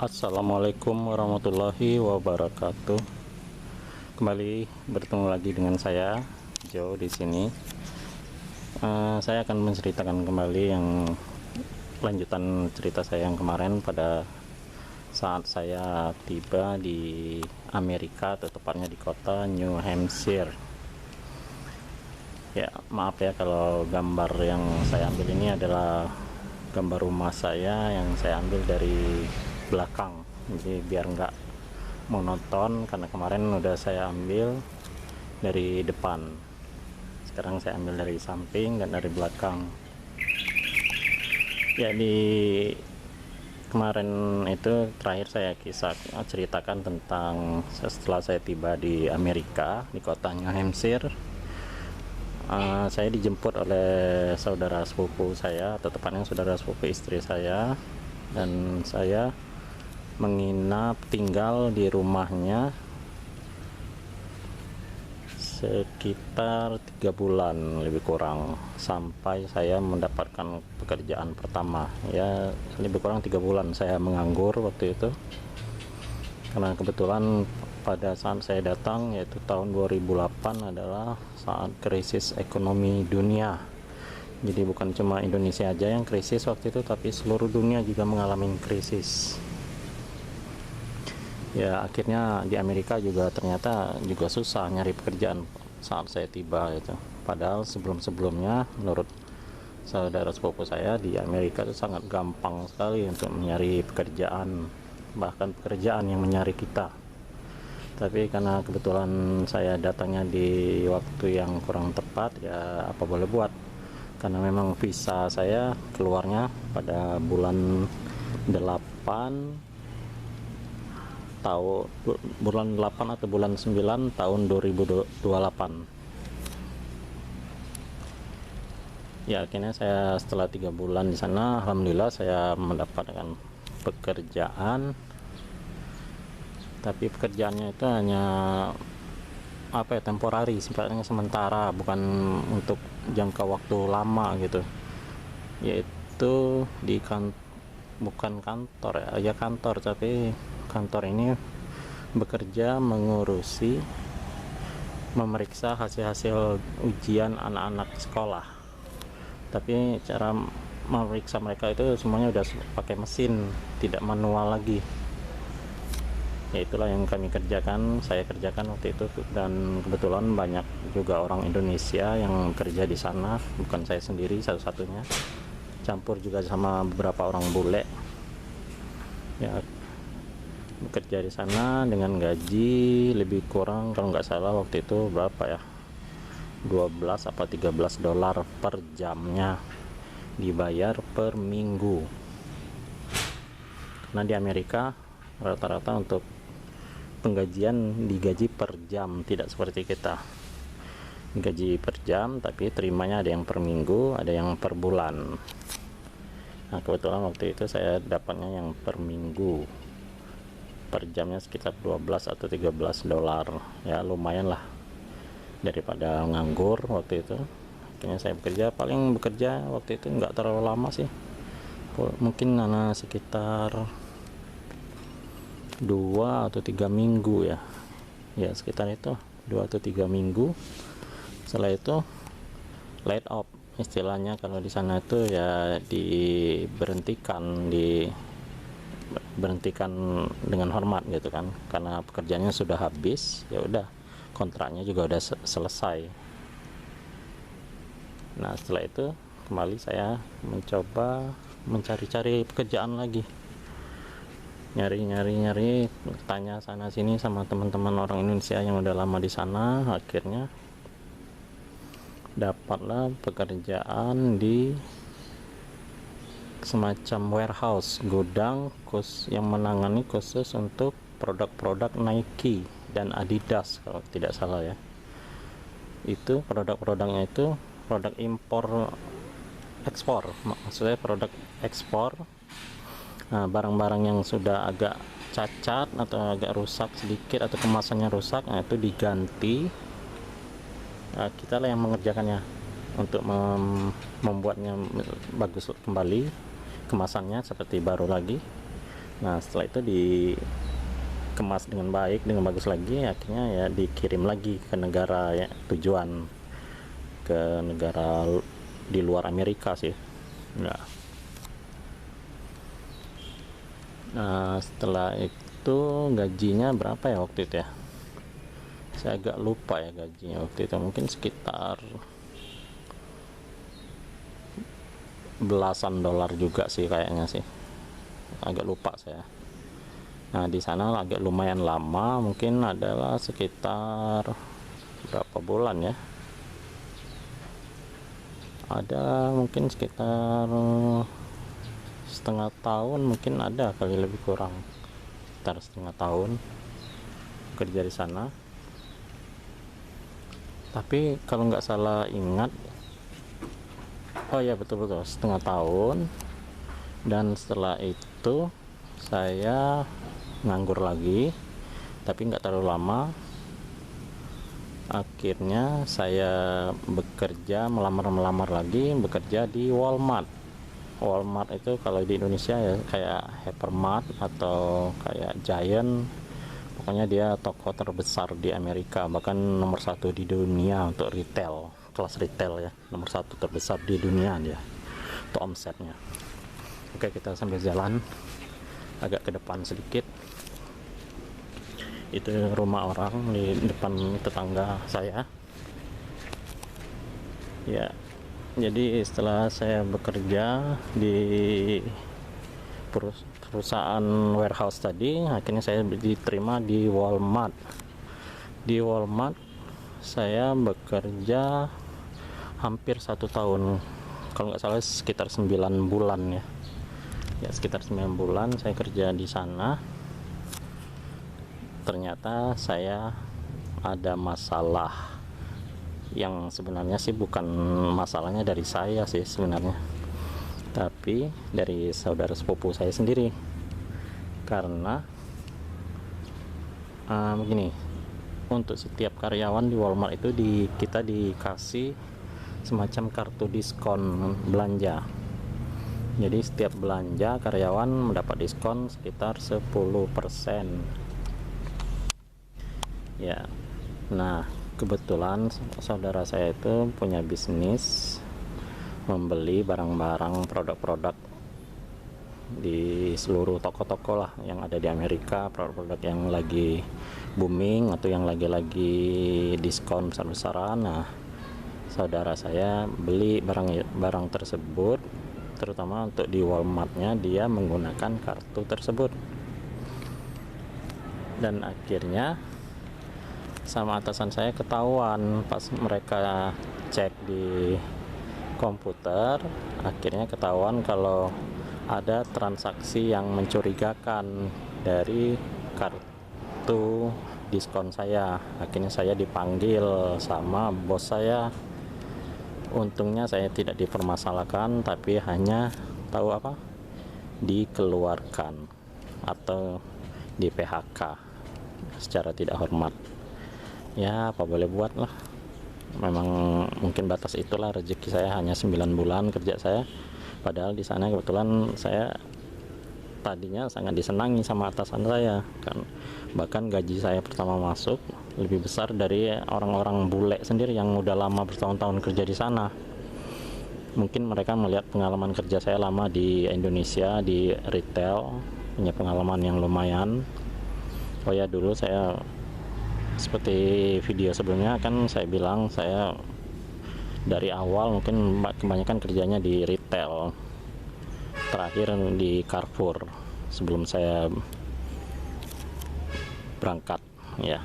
Assalamualaikum warahmatullahi wabarakatuh. Kembali bertemu lagi dengan saya, Joe di sini. Saya akan menceritakan kembali yang lanjutan cerita saya yang kemarin pada saat saya tiba di Amerika, atau tepatnya di kota New Hampshire. Ya, maaf ya kalau gambar yang saya ambil ini adalah gambar rumah saya yang saya ambil dari belakang, jadi biar nggak monoton, karena kemarin udah saya ambil dari depan, sekarang saya ambil dari samping dan dari belakang. Jadi kemarin itu terakhir saya ceritakan tentang setelah saya tiba di Amerika di kota New Hampshire. Saya dijemput oleh saudara sepupu saya, atau tepatnya saudara sepupu istri saya, dan saya menginap tinggal di rumahnya sekitar 3 bulan lebih kurang, sampai saya mendapatkan pekerjaan pertama. Ya, lebih kurang 3 bulan saya menganggur waktu itu, karena kebetulan pada saat saya datang, yaitu tahun 2008, adalah saat krisis ekonomi dunia. Jadi bukan cuma Indonesia aja yang krisis waktu itu, tapi seluruh dunia juga mengalami krisis. Ya, akhirnya di Amerika juga ternyata juga susah nyari pekerjaan saat saya tiba itu. Padahal sebelum-sebelumnya menurut saudara sepupu saya di Amerika itu sangat gampang sekali untuk mencari pekerjaan, bahkan pekerjaan yang mencari kita. Tapi karena kebetulan saya datangnya di waktu yang kurang tepat, ya apa boleh buat, karena memang visa saya keluarnya pada bulan 8 atau bulan 9 tahun 2028. Ya, akhirnya saya setelah 3 bulan di sana, alhamdulillah saya mendapatkan pekerjaan. Tapi pekerjaannya itu hanya temporari, sifatnya sementara, bukan untuk jangka waktu lama gitu. Yaitu bukan kantor ya kantor, tapi kantor ini bekerja mengurusi memeriksa hasil-hasil ujian anak-anak sekolah. Tapi cara memeriksa mereka itu semuanya udah pakai mesin, tidak manual lagi. Ya, itulah yang saya kerjakan waktu itu, dan kebetulan banyak juga orang Indonesia yang kerja di sana, bukan saya sendiri satu-satunya, campur juga sama beberapa orang bule. Ya, bekerja di sana dengan gaji lebih kurang, kalau nggak salah waktu itu berapa ya, 12 apa 13 dolar per jamnya, dibayar per minggu. Karena di Amerika rata-rata untuk penggajian digaji per jam, tidak seperti kita gaji per jam, tapi terimanya ada yang per minggu, ada yang per bulan. Nah, kebetulan waktu itu saya dapatnya yang per minggu, per jamnya sekitar 12 atau 13 dolar. Ya, lumayan lah daripada nganggur waktu itu. Akhirnya saya bekerja waktu itu nggak terlalu lama sih, mungkin sekitar 2 atau 3 minggu ya sekitar itu, 2 atau 3 minggu. Setelah itu laid off istilahnya, kalau di sana itu ya diberhentikan dengan hormat gitu kan, karena pekerjaannya sudah habis, ya udah, kontraknya juga udah selesai. Nah, setelah itu kembali saya mencoba mencari-cari pekerjaan lagi, nyari, tanya sana sini sama teman-teman orang Indonesia yang udah lama di sana. Akhirnya dapatlah pekerjaan di semacam warehouse, gudang yang menangani khusus untuk produk-produk Nike dan Adidas kalau tidak salah ya. Itu produk-produknya itu produk impor ekspor, maksudnya produk ekspor. Nah, barang-barang yang sudah agak cacat atau agak rusak sedikit, atau kemasannya rusak, nah itu diganti. Nah, kita lah yang mengerjakannya untuk membuatnya bagus kembali, kemasannya seperti baru lagi. Nah setelah itu dikemas dengan baik, dengan bagus lagi, akhirnya ya dikirim lagi ke negara ya, tujuan ke negara di luar Amerika sih. Nah setelah itu gajinya berapa ya waktu itu ya, saya agak lupa ya gajinya waktu itu, mungkin sekitar belasan dolar juga sih kayaknya sih, agak lupa saya. Nah di sana agak lumayan lama, mungkin adalah sekitar berapa bulan ya, ada mungkin sekitar setengah tahun, mungkin ada kali, lebih kurang sekitar setengah tahun kerja di sana. Tapi kalau nggak salah ingat, oh ya betul-betul setengah tahun. Dan setelah itu saya nganggur lagi, tapi nggak terlalu lama. Akhirnya saya bekerja, melamar lagi, bekerja di Walmart. Walmart itu kalau di Indonesia ya kayak Hypermart atau kayak Giant, pokoknya dia toko terbesar di Amerika, bahkan nomor 1 di dunia untuk retail, kelas retail ya, nomor 1 terbesar di dunia dia untuk omsetnya. Oke, kita sambil jalan agak ke depan sedikit, itu rumah orang di depan tetangga saya ya. Jadi setelah saya bekerja di perusahaan warehouse tadi, akhirnya saya diterima di Walmart. Di Walmart saya bekerja hampir 1 tahun, kalau nggak salah sekitar 9 bulan ya. Ya sekitar 9 bulan saya kerja di sana. Ternyata saya ada masalah yang sebenarnya sih bukan masalahnya dari saya sih sebenarnya, tapi dari saudara sepupu saya sendiri. Karena begini, untuk setiap karyawan di Walmart itu kita dikasih semacam kartu diskon belanja. Jadi setiap belanja karyawan mendapat diskon sekitar 10% ya. Nah kebetulan saudara saya itu punya bisnis membeli barang-barang, produk-produk di seluruh toko-toko lah yang ada di Amerika, produk-produk yang lagi booming atau yang lagi diskon besar-besaran. Nah saudara saya beli barang tersebut, terutama untuk di Walmartnya dia menggunakan kartu tersebut. Dan akhirnya sama atasan saya ketahuan pas mereka cek di komputer, akhirnya ketahuan kalau ada transaksi yang mencurigakan dari kartu diskon saya. Akhirnya saya dipanggil sama bos saya. Untungnya saya tidak dipermasalahkan, tapi hanya tahu apa, dikeluarkan atau di PHK secara tidak hormat. Ya apa boleh buat lah, memang mungkin batas itulah rezeki saya, hanya 9 bulan kerja saya. Padahal di sana kebetulan saya tadinya sangat disenangi sama atasan saya kan, bahkan gaji saya pertama masuk lebih besar dari orang-orang bule sendiri yang udah lama bertahun-tahun kerja di sana. Mungkin mereka melihat pengalaman kerja saya lama di Indonesia di retail, punya pengalaman yang lumayan. Oh ya, dulu saya seperti video sebelumnya kan saya bilang saya dari awal mungkin kebanyakan kerjanya di retail, terakhir di Carrefour sebelum saya berangkat ya.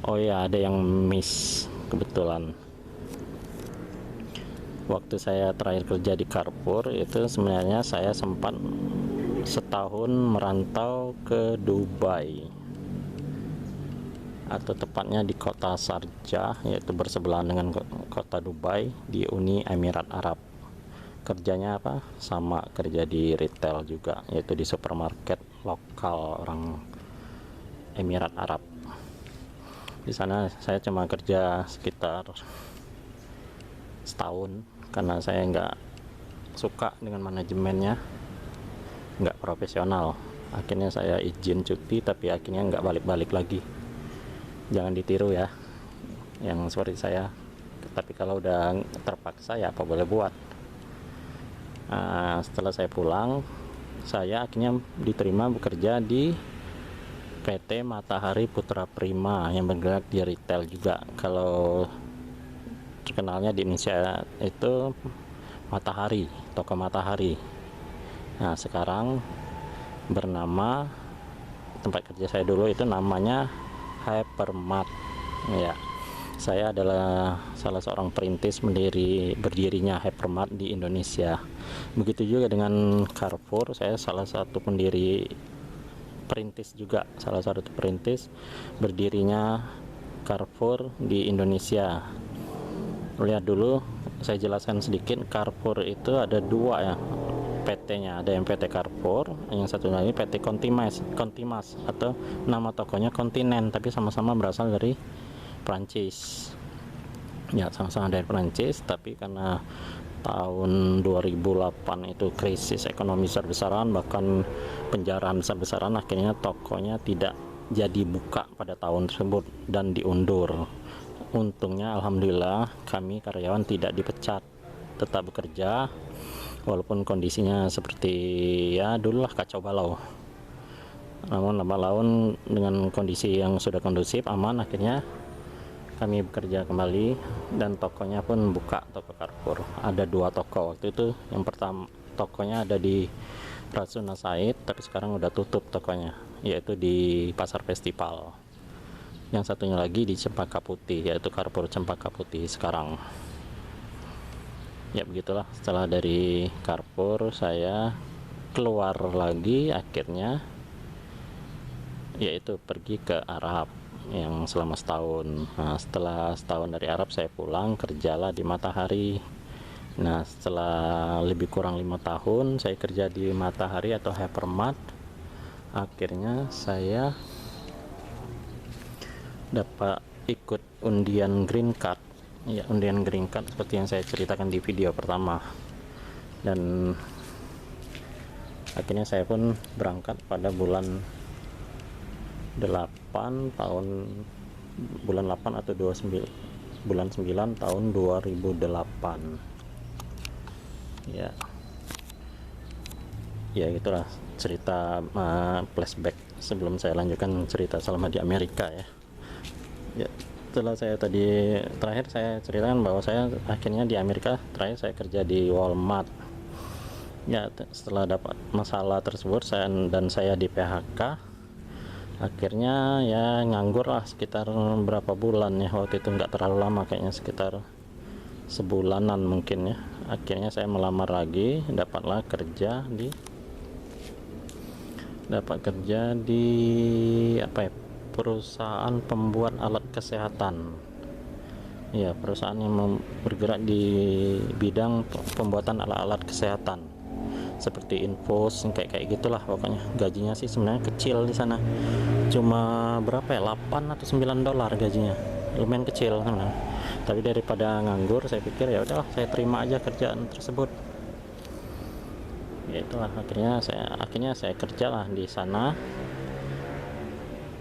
Oh ya, ada yang miss kebetulan. Waktu saya terakhir kerja di Carrefour itu sebenarnya saya sempat setahun merantau ke Dubai, atau tepatnya di kota Sharjah, yaitu bersebelahan dengan kota Dubai di Uni Emirat Arab. Kerjanya apa? Sama, kerja di retail juga, yaitu di supermarket lokal orang Emirat Arab. Di sana saya cuma kerja sekitar setahun karena saya nggak suka dengan manajemennya, nggak profesional. akhirnya saya izin cuti, tapi akhirnya nggak balik-balik lagi. Jangan ditiru ya yang seperti saya, tapi kalau udah terpaksa ya apa boleh buat. Setelah saya pulang, saya akhirnya diterima bekerja di PT Matahari Putra Prima yang bergerak di retail juga. Kalau terkenalnya di Indonesia itu Matahari, toko Matahari. Nah, sekarang bernama, tempat kerja saya dulu itu namanya Hypermart ya. Saya adalah salah seorang perintis berdirinya Hypermart di Indonesia. Begitu juga dengan Carrefour, saya salah satu perintis juga, salah satu perintis berdirinya Carrefour di Indonesia. Lihat dulu, saya jelaskan sedikit. Carrefour itu ada dua ya PT-nya, ada yang PT Carrefour, yang satu lagi PT Contimas atau nama tokonya Kontinen, tapi sama-sama berasal dari Prancis ya, sama-sama dari Prancis, tapi karena tahun 2008 itu krisis ekonomi besar-besaran, bahkan penjarahan besar-besaran, akhirnya tokonya tidak jadi buka pada tahun tersebut dan diundur. Untungnya alhamdulillah kami karyawan tidak dipecat, tetap bekerja walaupun kondisinya seperti ya dulu lah, kacau balau. Namun lama laun dengan kondisi yang sudah kondusif, aman, akhirnya kami bekerja kembali dan tokonya pun buka, toko Carrefour. Ada dua toko waktu itu. Yang pertama tokonya ada di Rasuna Said, tapi sekarang udah tutup tokonya, yaitu di Pasar Festival. Yang satunya lagi di Cempaka Putih, yaitu Carrefour Cempaka Putih sekarang. Ya begitulah, setelah dari Carrefour saya keluar lagi akhirnya, yaitu pergi ke Arab yang selama setahun. Nah, setelah setahun dari Arab saya pulang, kerjalah di Matahari. Nah, setelah lebih kurang 5 tahun saya kerja di Matahari atau Hypermart, akhirnya saya dapat ikut undian green card ya, undian green card seperti yang saya ceritakan di video pertama. Dan akhirnya saya pun berangkat pada bulan 8 tahun bulan 8 atau 29 bulan 9 tahun 2008 ya. Ya itulah cerita flashback sebelum saya lanjutkan cerita selama di Amerika ya. Ya, setelah saya terakhir saya ceritakan bahwa saya akhirnya di Amerika terakhir saya kerja di Walmart ya. Setelah dapat masalah tersebut saya di PHK, akhirnya ya nganggur lah sekitar berapa bulan ya, waktu itu nggak terlalu lama, kayaknya sekitar sebulanan mungkin ya. Akhirnya saya melamar lagi, dapat kerja di apa ya, perusahaan pembuat alat kesehatan ya, perusahaan yang bergerak di bidang pembuatan alat-alat kesehatan seperti Infos, kayak gitulah pokoknya. Gajinya sih sebenarnya kecil di sana, cuma berapa ya, 8 atau 9 dolar gajinya, lumayan kecil sebenarnya. Tapi daripada nganggur, saya pikir ya udahlah saya terima aja kerjaan tersebut. Ya itulah, akhirnya saya kerjalah di sana.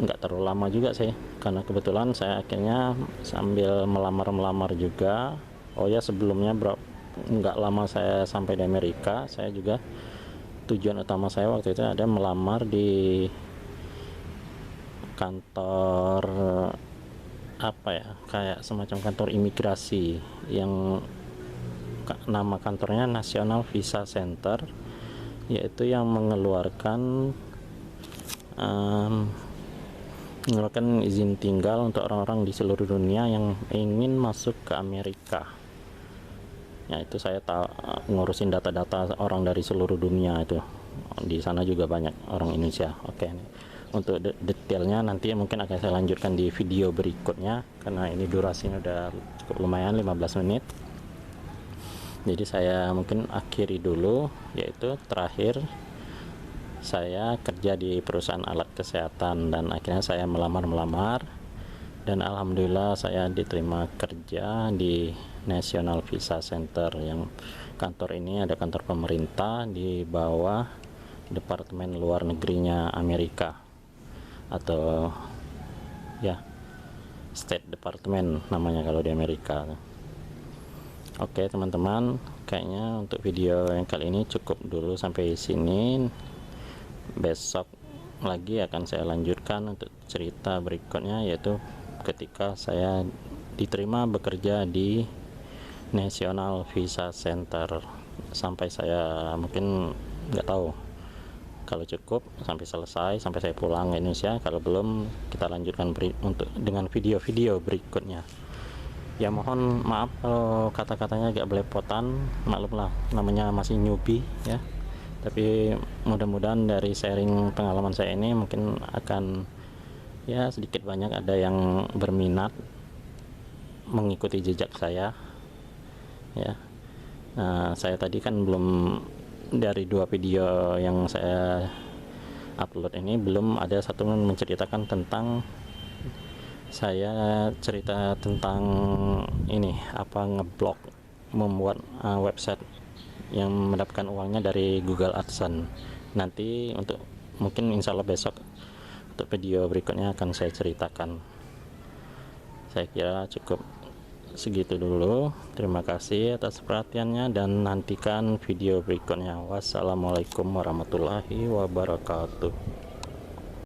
Nggak terlalu lama juga sih, karena kebetulan saya akhirnya sambil melamar juga. Oh ya, sebelumnya nggak lama saya sampai di Amerika, saya juga tujuan utama saya waktu itu ada melamar di kantor apa ya, kayak semacam kantor imigrasi yang nama kantornya National Visa Center, yaitu yang mengeluarkan izin tinggal untuk orang-orang di seluruh dunia yang ingin masuk ke Amerika. Ya itu saya ngurusin data-data orang dari seluruh dunia itu. Di sana juga banyak orang Indonesia. Oke, untuk detailnya nanti mungkin akan saya lanjutkan di video berikutnya, karena ini durasinya udah cukup lumayan, 15 menit. Jadi saya mungkin akhiri dulu, yaitu terakhir saya kerja di perusahaan alat kesehatan, dan akhirnya saya melamar dan alhamdulillah saya diterima kerja di National Visa Center. Yang kantor ini ada kantor pemerintah di bawah Departemen Luar Negerinya Amerika, atau ya State Department namanya kalau di Amerika. Oke teman-teman, kayaknya untuk video yang kali ini cukup dulu sampai sini. Besok lagi akan saya lanjutkan untuk cerita berikutnya, yaitu ketika saya diterima bekerja di National Visa Center. Sampai saya mungkin nggak tahu, kalau cukup sampai selesai, sampai saya pulang ke Indonesia. Kalau belum, kita lanjutkan dengan video-video berikutnya. Ya mohon maaf kalau kata-katanya agak belepotan, maklumlah namanya masih newbie ya. Tapi mudah-mudahan dari sharing pengalaman saya ini mungkin akan ya sedikit banyak ada yang berminat mengikuti jejak saya ya. Nah, saya tadi kan belum, dari 2 video yang saya upload ini belum ada satu menceritakan tentang saya cerita tentang ini, apa ngeblog, membuat website yang mendapatkan uangnya dari Google AdSense. Nanti untuk mungkin insya Allah besok untuk video berikutnya akan saya ceritakan. Saya kira cukup segitu dulu. Terima kasih atas perhatiannya dan nantikan video berikutnya. Wassalamualaikum warahmatullahi wabarakatuh.